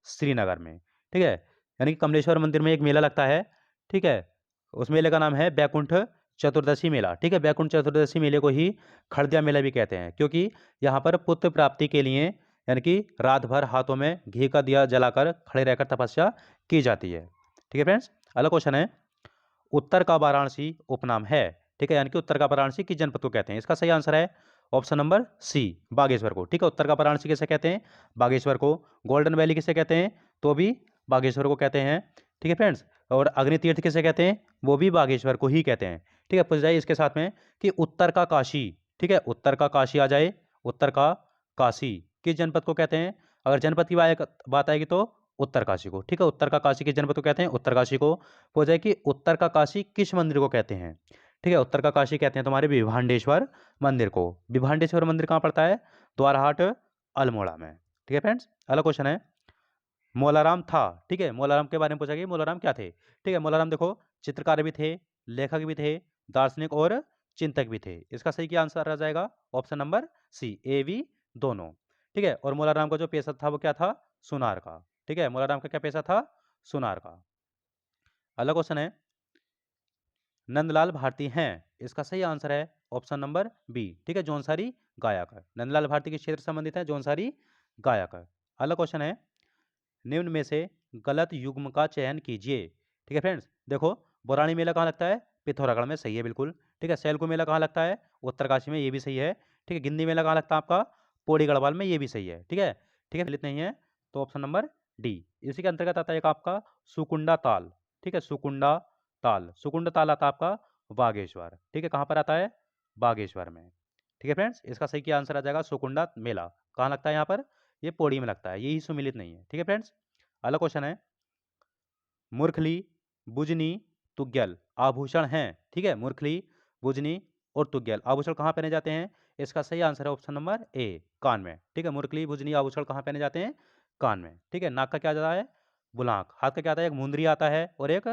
श्रीनगर में। ठीक है, यानी कि कमलेश्वर मंदिर में एक मेला लगता है। ठीक है, उस मेले का नाम है बैकुंठ चतुर्दशी मेला। ठीक है, बैकुंठ चतुर्दशी मेले को ही खड़दिया मेला भी कहते हैं, क्योंकि यहाँ पर पुत्र प्राप्ति के लिए यानी कि रात भर हाथों में घी का दिया जलाकर खड़े रहकर तपस्या की जाती है। ठीक है फ्रेंड्स, अगला क्वेश्चन है, उत्तर का वाराणसी उपनाम है। ठीक है, यानी कि उत्तर का वाराणसी किस जनपद को कहते हैं? इसका सही आंसर है ऑप्शन नंबर सी, बागेश्वर को। ठीक है, उत्तर का वाराणसी किसे कहते हैं? बागेश्वर को। गोल्डन वैली किसे कहते हैं? तो भी बागेश्वर को कहते हैं। ठीक है फ्रेंड्स, और अग्नि तीर्थ किसे कहते हैं? वो भी बागेश्वर को ही कहते हैं। ठीक है, पूछ जाइए इसके साथ में कि उत्तर का काशी। ठीक है, उत्तर का काशी आ जाए, उत्तर का काशी किस जनपद को कहते हैं? अगर जनपद की बात आएगी तो उत्तरकाशी को। ठीक है, उत्तर का काशी किस जनपद को कहते हैं? उत्तरकाशी को। हो जाए कि उत्तर का काशी किस मंदिर को कहते हैं? ठीक है, उत्तर का काशी कहते हैं तुम्हारे विभांडेश्वर मंदिर को। विभांडेश्वर मंदिर कहाँ पड़ता है? द्वारहाट अल्मोड़ा में। ठीक है फ्रेंड्स, अगला क्वेश्चन है, मोलाराम था। ठीक है, मोलाराम के बारे में पूछा गया, मोलाराम क्या थे? ठीक है, मोलाराम देखो चित्रकार भी थे, लेखक भी थे, दार्शनिक और चिंतक भी थे। इसका सही क्या आंसर आ जाएगा? Option number C, A B दोनों। ठीक है, और मोलाराम का जो पेशा था वो क्या था? सुनार का। ठीक है, मोलाराम का क्या पेशा था? सुनार का। अगला क्वेश्चन है, नंदलाल भारती हैं, इसका सही आंसर है ऑप्शन नंबर बी। ठीक है, जौनसारी गायक। नंदलाल भारती किस क्षेत्र से संबंधित है? जौनसारी गायक। अगला क्वेश्चन है, निम्न में से गलत युग्म का चयन कीजिए। ठीक है फ्रेंड्स, देखो बौराणी मेला कहाँ लगता है? पिथौरागढ़ में, सही है बिल्कुल। ठीक है, सैलकू मेला कहाँ लगता है? उत्तरकाशी में, ये भी सही है। ठीक है, गिंदी मेला कहाँ लगता है आपका? पौड़ी गढ़वाल में, ये भी सही है। ठीक है, ठीक है, दलित नहीं है तो ऑप्शन नंबर डी। इसी के अंतर्गत आता है एक आपका सुकुंडा ताल। ठीक है, सुकुंडा ताल, सुकुंड ताल आता है आपका बागेश्वर। ठीक है, कहाँ पर आता है? बागेश्वर में। ठीक है फ्रेंड्स, इसका सही क्या आंसर आ जाएगा? सुकुंडा मेला कहाँ लगता है? यहाँ पर ये पौड़ी में लगता है, यही सुमिलित नहीं है। ठीक है फ्रेंड्स, अगला क्वेश्चन है, मूर्खली, बुजनी, तुग्गल आभूषण हैं। ठीक है, मूर्खली, बुजनी और तुग्गल आभूषण कहाँ पहने जाते हैं? इसका सही आंसर है ऑप्शन नंबर ए, कान में। ठीक है, मूर्खली, बुजनी आभूषण कहाँ पहने जाते हैं? कान में। ठीक है, नाक का क्या आता है? बुलाक। हाथ का क्या आता है? एक मुंदरी आता है और एक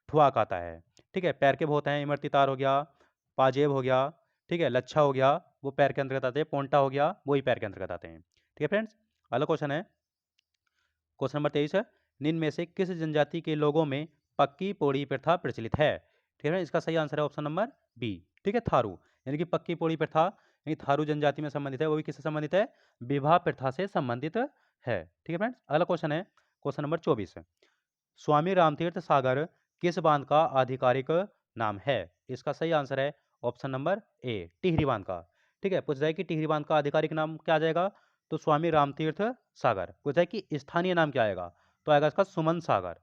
ठुआक आता है। ठीक है, पैर के बहुत हैं, इमरती तार हो गया, पाजेब हो गया, ठीक है, लच्छा हो गया, वो पैर के अंतर्गत आते हैं, पोंटा हो गया, वही पैर के अंतर्गत आते हैं। ठीक है फ्रेंड्स, अगला क्वेश्चन है, क्वेश्चन नंबर 23 है, निम्न में से किस जनजाति के लोगों में पक्की पौड़ी प्रथा प्रचलित है? ठीक है, इसका सही आंसर है ऑप्शन नंबर बी। ठीक है, थारू, यानी कि पक्की पौड़ी प्रथा यानी थारू जनजाति में संबंधित है, वो भी किससे संबंधित है? विवाह प्रथा से संबंधित है। ठीक है फ्रेंड्स, अगला क्वेश्चन है, क्वेश्चन नंबर 24, स्वामी रामतीर्थ सागर किस बांध का आधिकारिक नाम है? इसका सही आंसर है ऑप्शन नंबर ए, टिहरी बांध का। ठीक है, पूछ जाए कि टिहरी बांध का आधिकारिक नाम क्या आ जाएगा? तो स्वामी रामतीर्थ सागर। पूछ जाए कि स्थानीय नाम क्या आएगा? तो आएगा इसका सुमन सागर।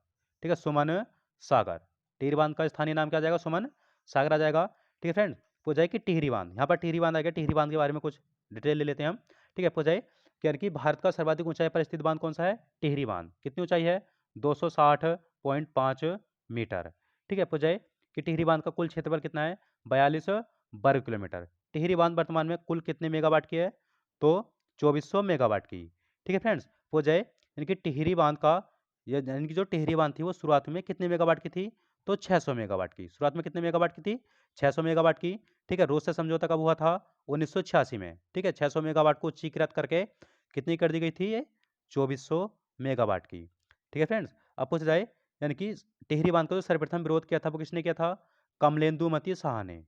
ठीक है, सुमन सागर। टिहरी बांध का स्थानीय नाम क्या आ जाएगा? सुमन सागर आ जाएगा। ठीक है फ्रेंड, पूछ जाए कि टिहरी बांध, यहाँ पर टिहरी बांध आ गया, टिहरी बांध के बारे में कुछ डिटेल ले लेते हैं हम। ठीक है, पूछ जाए कि भारत का सर्वाधिक ऊंचाई पर स्थित बांध कौन सा है? टिहरी बांध। कितनी ऊंचाई है? 260.5 मीटर। ठीक है, पूछ जाए कि टिहरी बांध का कुल क्षेत्रफल कितना है? 42 वर्ग किलोमीटर। टिहरी बांध वर्तमान में कुल कितने मेगावाट की है? तो 2400 मेगावाट की। ठीक है फ्रेंड्स, पूछ जाए यानी कि टिहरी बांध का, यानी कि जो टिहरी बांध थी वो शुरुआत में कितने मेगावाट की थी? तो 600 मेगावाट की। शुरुआत में कितने मेगावाट की थी? 600 मेगावाट की। ठीक है, रूस से समझौता कब हुआ था? 1986 में। ठीक है, 600 मेगावाट को उच्चीकृत करके कितनी कर दी गई थी? ये 2400 मेगावाट की। ठीक है फ्रेंड्स, अब पूछ जाए यानी कि टिहरी बांध का जो सर्वप्रथम विरोध किया था वो किसने किया था? कमलेंदुमती शाह ने।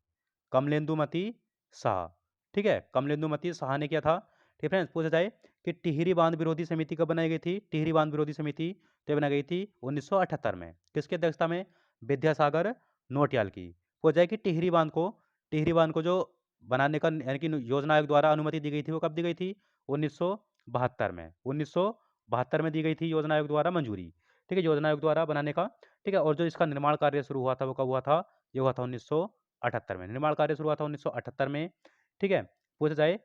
कमलेंदुमती शाह। ठीक है, कमलेंदुमती शाह ने किया था। ठीक है फ्रेंड्स, पूछा जाए कि टिहरी बांध विरोधी समिति कब बनाई गई थी? टिहरी बांध विरोधी समिति तो बनाई गई थी 1978 में। किसकी अध्यक्षता में? विद्यासागर नोटियाल की। पूछा जाए कि टिहरी बांध को जो बनाने का यानी कि योजना आयोग द्वारा अनुमति दी गई थी वो कब दी गई थी? 1972 में। 1972 में दी गई थी योजना आयोग द्वारा मंजूरी। ठीक है, योजना आयोग द्वारा बनाने का। ठीक है, और जो इसका निर्माण कार्य शुरू हुआ था वो कब हुआ था? ये हुआ था 1978 में। निर्माण कार्य शुरू हुआ था 1978 में। ठीक है, पूछा जाए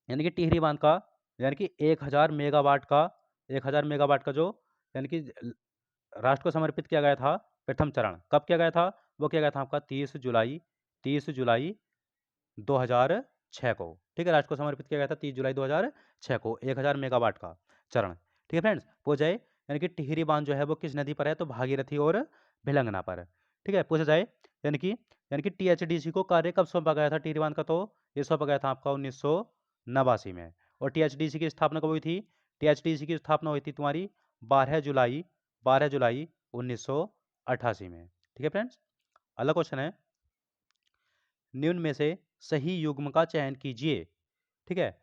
यानी कि टिहरी बांध का यानी कि 1000 मेगावाट का जो यानी कि राष्ट्र को समर्पित किया गया था, प्रथम चरण कब किया गया था? वो किया गया था आपका 30 जुलाई 2006 को। ठीक है, राष्ट्र को समर्पित किया गया था 30 जुलाई 2006 को, 1000 मेगावाट का चरण। ठीक है फ्रेंड्स, पूछा जाए यानी कि टिहरी बांध जो है वो किस नदी पर है? तो भागीरथी और भिलंगना पर। ठीक है, पूछा जाए यानी कि टीएचडीसी को कार्य कब सौंपा गया था टिहरी बांध का? तो ये सौंपा गया था आपका 1989 में। और टीएचडीसी की स्थापना कब हुई थी? टीएचडीसी की स्थापना हुई थी तुम्हारी 12 जुलाई 12 जुलाई 1988 में। ठीक है फ्रेंड्स। अगला क्वेश्चन है, निम्न में से सही युग्म का चयन कीजिए। ठीक है,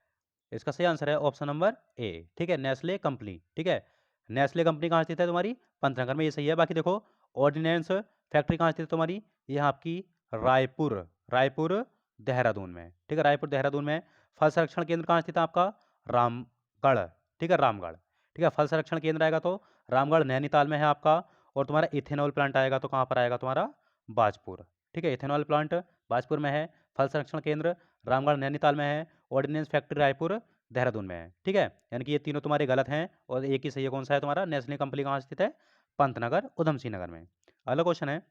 इसका सही आंसर है ऑप्शन नंबर ए। ठीक है, नेस्ले कंपनी। ठीक है, नेस्ले कंपनी कहाँ स्थित है तुम्हारी? पंतनगर में, ये सही है। बाकी देखो, ऑर्डिनेंस फैक्ट्री कहाँ स्थित है तुम्हारी? ये आपकी रायपुर, रायपुर देहरादून में। ठीक है, रायपुर देहरादून में। फल संरक्षण केंद्र कहाँ स्थित है आपका? रामगढ़। ठीक है, रामगढ़। ठीक है, फल संरक्षण केंद्र आएगा तो रामगढ़ नैनीताल में है आपका। और तुम्हारा इथेनॉल प्लांट आएगा तो कहाँ पर आएगा तुम्हारा? बाजपुर। ठीक है, इथेनॉल प्लांट बाजपुर में है। फल संरक्षण केंद्र रामगढ़ नैनीताल में है। ऑर्डिनेंस फैक्ट्री रायपुर देहरादून में है। ठीक है, यानी कि ये तीनों तुम्हारे गलत हैं और एक ही सही है। कौन सा है तुम्हारा? नेस्ले कंपनी कहाँ स्थित है? पंतनगर, उधम सिंह नगर में। अगला क्वेश्चन है,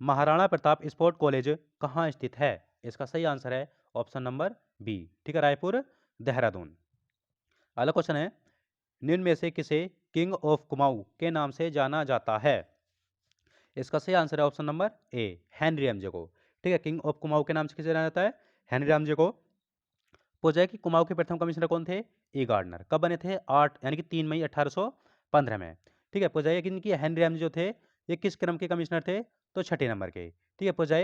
महाराणा प्रताप स्पोर्ट कॉलेज कहाँ स्थित है? इसका सही आंसर है ऑप्शन नंबर बी। ठीक है, रायपुर देहरादून। अगला क्वेश्चन है, निम्न में से किसे किंग ऑफ कुमाऊं के नाम से जाना जाता है? इसका सही आंसर है option number A, Henry MJ को। ठीक है, किंग ऑफ कुमाऊं के नाम से किसे जाना जाता है? हेनरी एमजे को। पूछा है कि कुमाऊं के प्रथम कमिश्नर कौन थे? ए गार्डनर। कब बने थे? 8 यानी कि 3 मई 1815 में। ठीक है, पूछा है कि इनकी हेनरी एमजे जो थे ये किस क्रम के कमिश्नर थे? तो छठे नंबर के। ठीक है, पूछा है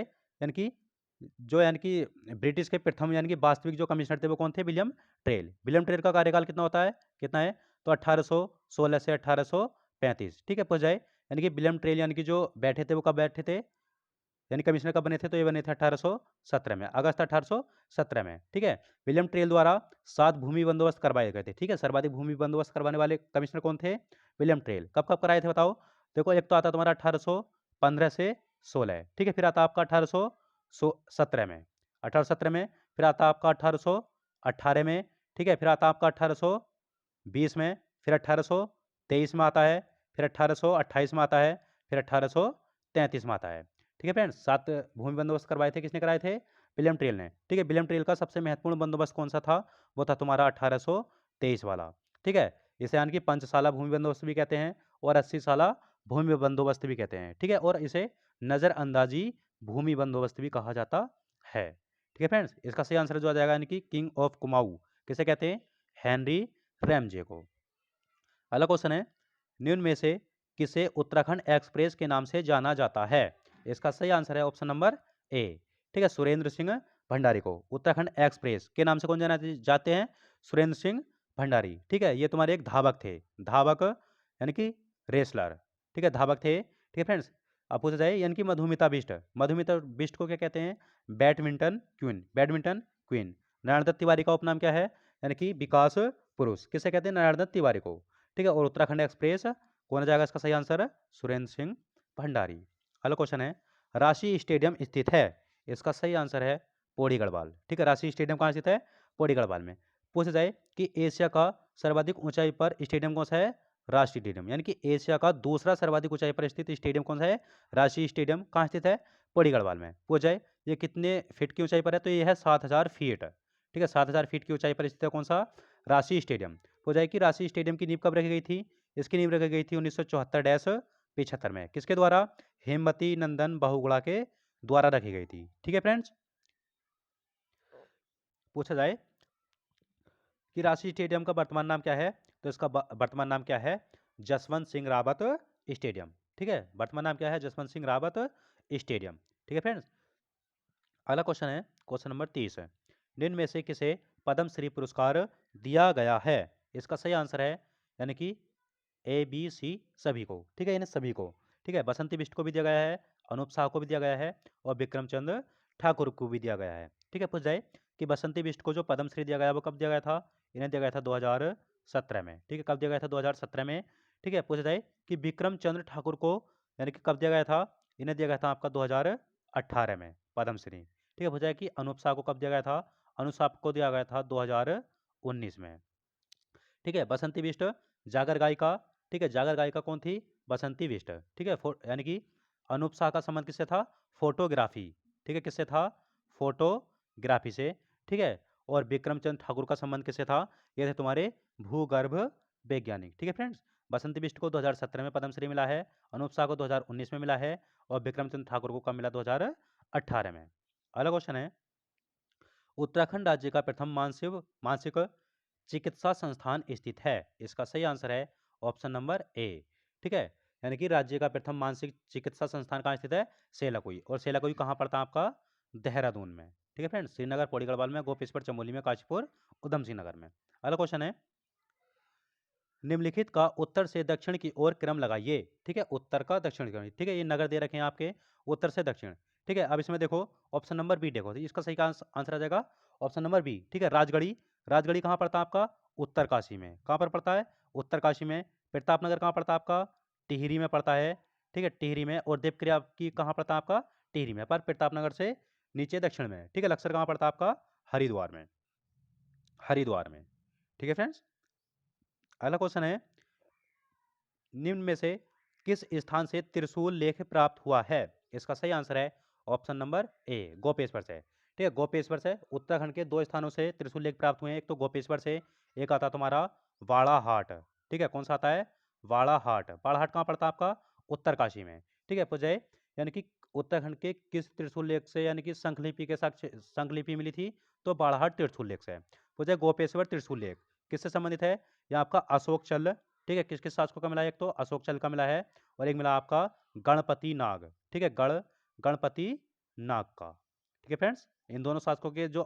यानी कि ब्रिटिश के प्रथम यानी कि वास्तविक जो कमिश्नर थे वो कौन थे? William trail. विलियम ट्रेल का कार्यकाल कितना होता है? कितना है? तो 1816 से 1835। ठीक है, पूछा है यानी कि विलियम ट्रेल यानी कि जो बैठे थे वो कब बैठे थे? यानी कमिश्नर कब बने थे? तो ये बने थे 1817 में, अगस्त 1817 में। ठीक है, विलियम ट्रेल द्वारा 7 भूमि बंदोबस्त करवाए गए थे। ठीक है, सर्वाधिक भूमि बंदोबस्त करवाने वाले कमिश्नर कौन थे? William trail. कब कब कराए थे बताओ? देखो, एक तो आता तुम्हारा 1815 से 16। ठीक है, फिर आता आपका 1817 में, 1817 में। फिर आता आपका 1818 में। ठीक है, फिर आता आपका 1820 में। फिर 1823 में आता है। फिर 1828 में आता है। फिर 1833 में आता है। ठीक है फ्रेंड्स, 7 भूमि बंदोबस्त करवाए थे। किसने कराए थे? विलियम ट्रेल ने। ठीक है, विलियम ट्रेल का सबसे महत्वपूर्ण बंदोबस्त कौन सा था? वो था तुम्हारा 1823 वाला। ठीक है, इसे यानी कि पंचसाला भूमि बंदोबस्त भी कहते हैं और 80 साला भूमि बंदोबस्त भी कहते हैं। ठीक है, और इसे नज़रअंदाजी भूमि बंदोबस्त भी कहा जाता है। ठीक है फ्रेंड्स, इसका सही आंसर जो आ जाएगा यानी कि किंग ऑफ कुमाऊं किसे कहते हैं? हेनरी रैमजे को। अगला क्वेश्चन है, निम्न में से किसे उत्तराखंड एक्सप्रेस के नाम से जाना जाता है? इसका सही आंसर है ऑप्शन नंबर ए। ठीक है, सुरेंद्र सिंह भंडारी को उत्तराखंड एक्सप्रेस के नाम से कौन जाना जाते हैं? सुरेंद्र सिंह भंडारी। ठीक है, ये तुम्हारे एक धावक थे, धावक यानी कि रेसलर। ठीक है, धावक थे। ठीक है फ्रेंड्स, अब पूछा जाए यानी कि मधुमिता बिष्ट, मधुमिता बिष्ट को क्या कहते हैं? Badminton queen, badminton queen. Narayan Dutt Tiwari का उपनाम क्या है? यानी कि विकास पुरुष। किसे कहते हैं? नारायण दत्त तिवारी को। ठीक है, और उत्तराखंड एक्सप्रेस कौन आ जाएगा इसका सही आंसर? सुरेंद्र सिंह भंडारी। अगला क्वेश्चन है, रांची स्टेडियम स्थित है? इसका सही आंसर है पौड़ी गढ़वाल। ठीक है, रांची स्टेडियम कहाँ स्थित है? पौड़ी गढ़वाल में। पूछा जाए कि एशिया का सर्वाधिक ऊंचाई पर स्टेडियम कौन सा है? रांची स्टेडियम। यानी कि एशिया का दूसरा सर्वाधिक ऊंचाई पर स्थित स्टेडियम कौन सा है? रांची स्टेडियम। कहाँ स्थित है? पौड़ी गढ़वाल में। पूछा जाए ये कितने फीट की ऊंचाई पर है? तो ये है 7000 फीट। ठीक है, 7000 फीट की ऊंचाई पर स्थित है कौन सा? रांची स्टेडियम। हो जाए कि रांची स्टेडियम की नींव कब रखी गई थी? इसकी नींव रखी गई थी 1974-75 में। किसके द्वारा? हेमवती नंदन बहुगुणा के द्वारा रखी गई थी। ठीक है फ्रेंड्स, पूछा जाए कि रांची स्टेडियम का वर्तमान नाम क्या है? तो इसका वर्तमान नाम क्या है? जसवंत सिंह रावत स्टेडियम। ठीक है, वर्तमान नाम क्या है? जसवंत सिंह रावत स्टेडियम। ठीक है फ्रेंड्स, अगला क्वेश्चन है क्वेश्चन नंबर 30 है, निम्न में से किसे पद्मश्री पुरस्कार दिया गया है? इसका सही आंसर है यानी कि ए बी सी सभी को। ठीक है, इन्हें सभी को। ठीक है, बसंती बिष्ट को भी दिया गया है, अनूप साह को भी दिया गया है और विक्रम चंद्र ठाकुर को भी दिया गया है। ठीक है, पूछ जाए कि बसंती बिष्ट को जो पद्मश्री दिया गया वो कब दिया गया था? इन्हें दिया गया था 2017 में। ठीक है, कब दिया गया था? 2017 में। ठीक है, पूछा जाए कि विक्रम चंद्र ठाकुर को यानी कि कब दिया गया था? इन्हें दिया गया था आपका 2018 में पद्मश्री। ठीक है, पूछा जाए कि अनूप साह को कब दिया गया था? अनूप साह को दिया गया था 2019 में। ठीक है, बसंती बिष्ट जागर गायिका। ठीक है, जागर गायिका कौन थी? बसंती बिष्ट। ठीक है, यानी कि अनूप शाह का संबंध किससे था? फोटोग्राफी। ठीक है, किससे था? फोटोग्राफी से। ठीक है, और विक्रमचंद ठाकुर का संबंध किससे था? ये थे तुम्हारे भूगर्भ वैज्ञानिक। ठीक है फ्रेंड्स, बसंती बिष्ट को 2017 में पद्मश्री मिला है, अनूप शाह को 2019 में मिला है और विक्रमचंद ठाकुर को कब मिला? 2018 में। अगला क्वेश्चन है, उत्तराखंड राज्य का प्रथम मानसिक मानसिक चिकित्सा संस्थान स्थित है? इसका सही आंसर है ऑप्शन नंबर ए। ठीक है, यानी कि राज्य का प्रथम मानसिक चिकित्सा संस्थान कहाँ स्थित है? सेलाकुई। और सेलाकुई कहाँ पड़ता है आपका? देहरादून में। ठीक है फ्रेंड्स, श्रीनगर, पौड़ी गढ़वाल में, गोपेश्वर चमोली में, काशीपुर उधम सिंह नगर में। अगला क्वेश्चन है, निम्नलिखित का उत्तर से दक्षिण की ओर क्रम लगाइए। ठीक है, उत्तर का दक्षिण की ओर। ठीक है, ये नगर दे रखे हैं आपके उत्तर से दक्षिण। ठीक है, अब इसमें देखो ऑप्शन नंबर बी देखो, तो इसका सही का आंसर आ जाएगा ऑप्शन नंबर बी। ठीक है, राजगढ़ी। राजगढ़ी कहाँ पड़ता है आपका? उत्तरकाशी में। कहाँ पर पड़ता है? उत्तरकाशी में। प्रतापनगर कहाँ पड़ता है आपका? टिहरी में पड़ता है। ठीक है, टिहरी में। और देवक्रिया की कहाँ पड़ता है आपका? टिहरी में, पर प्रतापनगर से नीचे दक्षिण में। ठीक है, लक्सर कहाँ पड़ता है आपका? हरिद्वार में। हरिद्वार में। ठीक है फ्रेंड्स, अगला क्वेश्चन है, निम्न में से किस स्थान से त्रिशूल लेख प्राप्त हुआ है? इसका सही आंसर है ऑप्शन नंबर ए, गोपेश्वर से। ठीक है, गोपेश्वर से। उत्तराखंड के दो स्थानों से त्रिशूल लेख प्राप्त हुए हैं, एक तो गोपेश्वर से, एक आता तुम्हारा बाड़ाहाट। ठीक है, कौन सा आता है? बाड़ाहाट। बाड़ाहाट कहाँ पड़ता है आपका? उत्तरकाशी में। ठीक है, पूछे यानी कि उत्तराखंड के किस त्रिशूल लेख से यानी कि शंखलिपि के साथ शंखलिपि मिली थी? तो बाड़ाहाट त्रिशूल लेख से। पूछे गोपेश्वर त्रिशूल लेख किससे संबंधित है? यह आपका अशोक चल। ठीक है, किस किस शासकों का मिला है? एक तो अशोक चल का मिला है, और एक मिला आपका गणपति नाग। ठीक है, गणपति नाग का। ठीक है फ्रेंड्स, इन दोनों शासकों के जो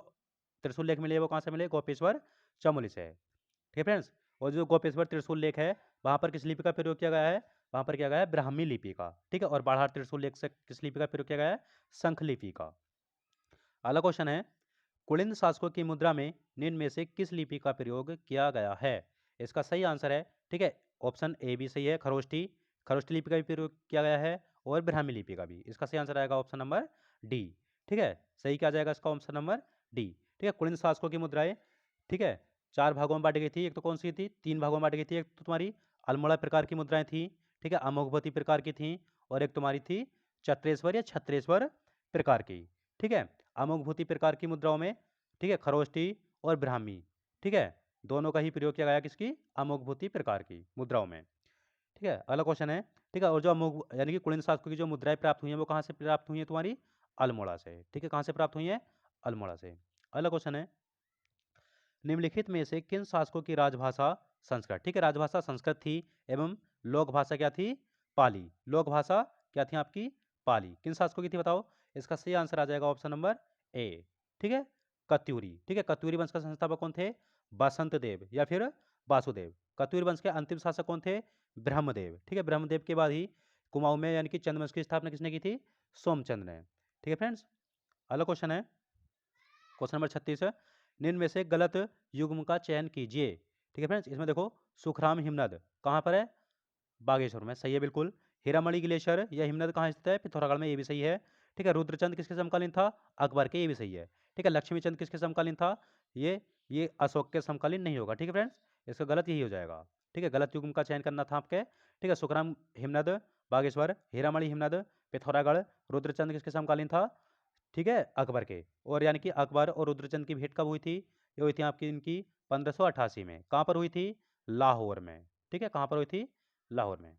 त्रिशूल लेख मिले वो कहाँ से मिले? गोपेश्वर चमोली से। ठीक है फ्रेंड्स, और जो गोपेश्वर त्रिशूल लेख है वहाँ पर किस लिपि का प्रयोग किया गया है? वहाँ पर किया गया है ब्राह्मी लिपि का। ठीक है, और बाड़ाहाट त्रिशूल लेख से किस लिपि का प्रयोग किया गया है? शंख लिपि का। अगला क्वेश्चन है, कुलिन शासकों की मुद्रा में निम्न में से किस लिपि का प्रयोग किया गया है? इसका सही आंसर है, ठीक है, ऑप्शन ए भी सही है, खरोष्टी। खरोष्टी लिपि का भी प्रयोग किया गया है, और ब्राह्मी लिपि का भी। इसका सही आंसर आएगा ऑप्शन नंबर डी। ठीक है, सही क्या जाएगा इसका? Option number D. ठीक है, कुलिन शासकों की मुद्राएं, ठीक है, चार भागों में बांटी गई थी। एक तो कौन सी थी? तीन भागों में बांटी गई थी। एक तो तुम्हारी अल्मोड़ा प्रकार की मुद्राएं थी, ठीक है, अमोघवती प्रकार की थी, और एक तुम्हारी थी चत्रेश्वर या छत्रेश्वर प्रकार की। ठीक है, अमोघभूति प्रकार की मुद्राओं में, ठीक है, खरोष्टी और ब्राह्मी, ठीक है, दोनों का ही प्रयोग किया गया किसकी? अमोघभूति प्रकार की मुद्राओं में। ठीक है, अगला क्वेश्चन है, ठीक है, और जो अमोघ यानी कि कुलिन शासकों की जो मुद्राएं प्राप्त हुई हैं वो कहाँ से प्राप्त हुई हैं? तुम्हारी अल्मोड़ा से। ठीक है, कहाँ से प्राप्त हुई हैं? अल्मोड़ा से। अगला क्वेश्चन है, निम्नलिखित में से किन शासकों की राजभाषा संस्कृत? ठीक है, राजभाषा संस्कृत थी, एवं लोक भाषा क्या थी? पाली। लोक भाषा क्या थी आपकी? पाली। किन शासकों की थी बताओ? इसका सही आंसर आ जाएगा ऑप्शन नंबर ए। ठीक है, कत्यूरी। ठीक है, कत्यूरी वंश का संस्थापक कौन थे? बसंत देव या फिर वासुदेव। कत्यूरी वंश के अंतिम शासक कौन थे? ब्रह्मदेव। ठीक है, ब्रह्मदेव के बाद ही कुमाऊं में यानी कि चंद्रवंश की स्थापना किसने की थी? सोमचंद ने। ठीक है फ्रेंड्स, अगला क्वेश्चन है, क्वेश्चन नंबर 36 है, निम्न में से गलत युग्म का चयन कीजिए। ठीक है फ्रेंड्स, इसमें देखो सुखराम हिमनद कहाँ पर है? बागेश्वर में, सही है बिल्कुल। हीरामणि ग्लेशियर या हिमनद कहाँ स्थित है? पिथौरागढ़ में, ये भी सही है। ठीक है, रुद्रचंद किसके समकालीन था? अकबर के, ये भी सही है। ठीक है, लक्ष्मीचंद किसके समकालीन था? ये अशोक के समकालीन नहीं होगा। ठीक है फ्रेंड्स, इसका गलत यही हो जाएगा। ठीक है, गलत युग्म का चयन करना था आपके। ठीक है, सुखराम हिमनद बागेश्वर, हीरामणि हिमनद पिथौरागढ़, रुद्रचंद किसके समकालीन था? ठीक है, अकबर के। और यानी कि अकबर और रुद्रचंद की भेंट कब हुई थी? ये हुई थी आपकी इनकी 1588 में। कहाँ पर हुई थी? लाहौर में। ठीक है, कहाँ पर हुई थी? लाहौर में।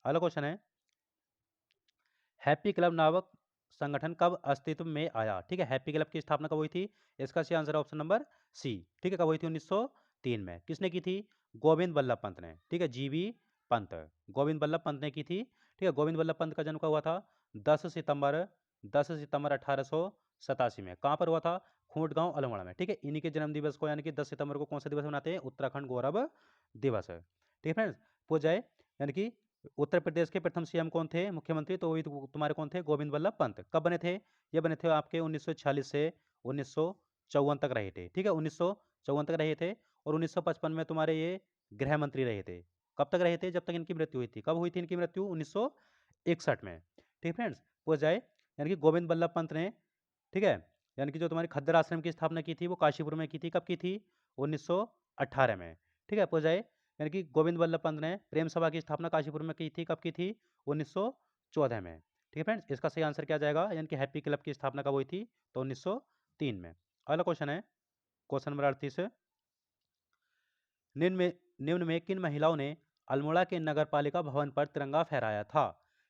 अगला क्वेश्चन है, हैप्पी क्लब नामक संगठन कब अस्तित्व में आया? ठीक है, हैप्पी क्लब की स्थापना कब हुई थी? इसका सही आंसर है ऑप्शन नंबर सी। ठीक है, कब हुई थी? 1903 में। किसने की थी? गोविंद बल्लभ पंत ने। ठीक है, जीबी पंत, गोविंद बल्लभ पंत ने की थी। ठीक है, गोविंद बल्लभ पंत का जन्म कब हुआ था? 10 सितंबर 10 सितंबर 1887 में। कहाँ पर हुआ था? खूंट गांव अल्मोड़ा में। ठीक है, इन्हीं के जन्म दिवस को यानी कि 10 सितंबर को कौन सा दिवस मनाते हैं? उत्तराखंड गौरव दिवस है। ठीक है फ्रेंड्स, पूछ जाए यानी कि उत्तर प्रदेश के प्रथम सीएम कौन थे? मुख्यमंत्री तो वही तुम्हारे कौन थे? गोविंद बल्लभ पंत। कब बने थे? ये बने थे आपके 1946 से 1954 तक रहे थे। ठीक है, 1954 तक रहे थे, और 1955 में तुम्हारे ये गृह मंत्री रहे थे। कब तक रहे थे? जब तक इनकी मृत्यु हुई थी। कब हुई थी इनकी मृत्यु? 1961 में। ठीक है फ्रेंड्स, पूछ जाए यानी कि गोविंद बल्लभ पंत ने, ठीक है, यानी कि जो तुम्हारी खद्दर आश्रम की स्थापना की थी वो काशीपुर में की थी। कब की थी? 1918 में। ठीक है, पूछ जाए यानी कि गोविंद बल्लभ पंत ने प्रेम सभा की स्थापना काशीपुर में की थी। कब की थी? 1914 में। ठीक है फ्रेंड्स, इसका सही आंसर क्या जाएगा? यानी कि हैप्पी क्लब की स्थापना कब हुई थी? तो 1903 में। अगला क्वेश्चन है, क्वेश्चन नंबर 38, निम्न में किन महिलाओं ने अल्मोड़ा के नगर पालिका भवन पर तिरंगा फहराया था?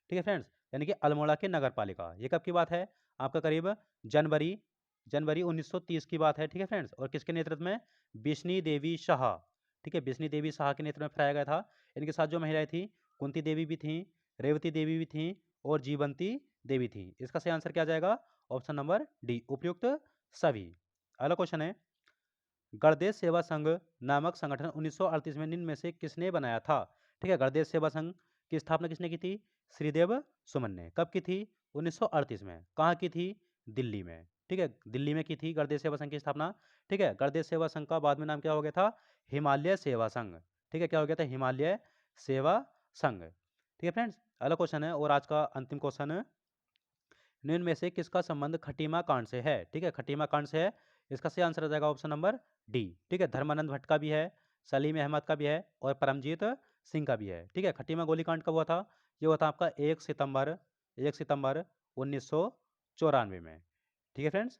ठीक है फ्रेंड्स, यानी कि अल्मोड़ा के नगर पालिका, ये कब की बात है? आपका करीब जनवरी जनवरी 1930 की बात है। ठीक है फ्रेंड्स, और किसके नेतृत्व में? बिश्नी देवी शाह, ठीक है, बिश्नी देवी शाह के नेतृत्व में फहराया गया था। इनके साथ जो महिलाएं थी, कुंती देवी भी थी, रेवती देवी भी थी और जीवंती देवी थी। इसका सही आंसर क्या जाएगा? ऑप्शन नंबर डी, उपयुक्त सभी। अगला क्वेश्चन है, गणदेश सेवा संघ नामक संगठन 1938 में निम्न में से किसने बनाया था? ठीक है, गणदेश सेवा संघ की स्थापना किसने की थी? श्रीदेव सुमन ने। कब की थी? 1938 में। कहाँ की थी? दिल्ली में। ठीक है, दिल्ली में की थी गणदेश सेवा संघ की स्थापना। ठीक है, गणदेश सेवा संघ का बाद में नाम क्या हो गया था? हिमालय सेवा संघ। ठीक है, क्या हो गया था? हिमालय सेवा संघ। ठीक है फ्रेंड्स, अगला क्वेश्चन है और आज का अंतिम क्वेश्चन, निम्न में से किसका संबंध खटीमा कांड से है? ठीक है, खटीमा कांड से है। इसका सही आंसर आ जाएगा ऑप्शन नंबर डी। ठीक है, धर्मानंद भट्ट का भी है, सलीम अहमद का भी है और परमजीत सिंह का भी है। ठीक है, खटीमा गोलीकांड कब हुआ था? ये हुआ था आपका 1 सितंबर 1994 में। ठीक है फ्रेंड्स,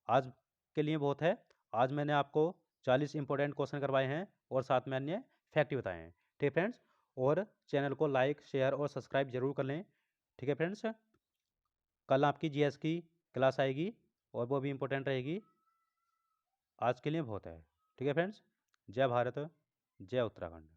आज के लिए बहुत है। आज मैंने आपको 40 इंपॉर्टेंट क्वेश्चन करवाए हैं और साथ में अन्य फैक्ट भी बताए हैं। ठीक है फ्रेंड्स, और चैनल को लाइक, शेयर और सब्सक्राइब जरूर कर लें। ठीक है फ्रेंड्स, कल आपकी जीएस की क्लास आएगी और वो भी इम्पोर्टेंट रहेगी। आज के लिए बहुत है। ठीक है फ्रेंड्स, जय भारत, जय उत्तराखंड।